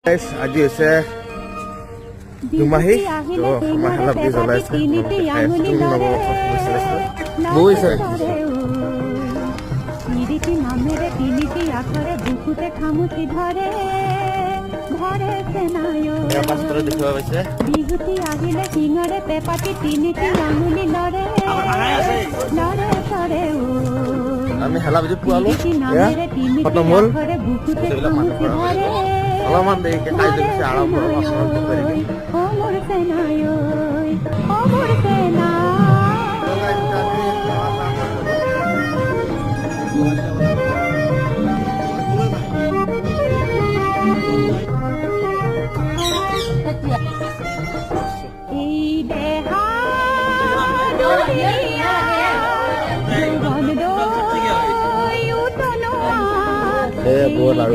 আজি হৈছে দুমাহী তো আমাৰ হালধি জ্বলাইছে বহিছে নামেৰে তিনিটি আখৰে বুকুতে খামুচি ধৰে ধৰে সেনায়ো দেখিব পাইছে বিহুতি আহিলে শিঙৰে পেপাতি তিনিটি আঙুলি লৰে লৰে সৰে আমি হেলা বিধি পোৱালো নামেৰে তিনিটি খতম হ'ল আখৰে বুকুতে খামুচি ধৰে অলপমান দেৰিকে কাৰ্যসূচী আৰম্ভ হ'ব ও মোৰ সেনায়ো ও মোৰ সেনা বহুত আৰু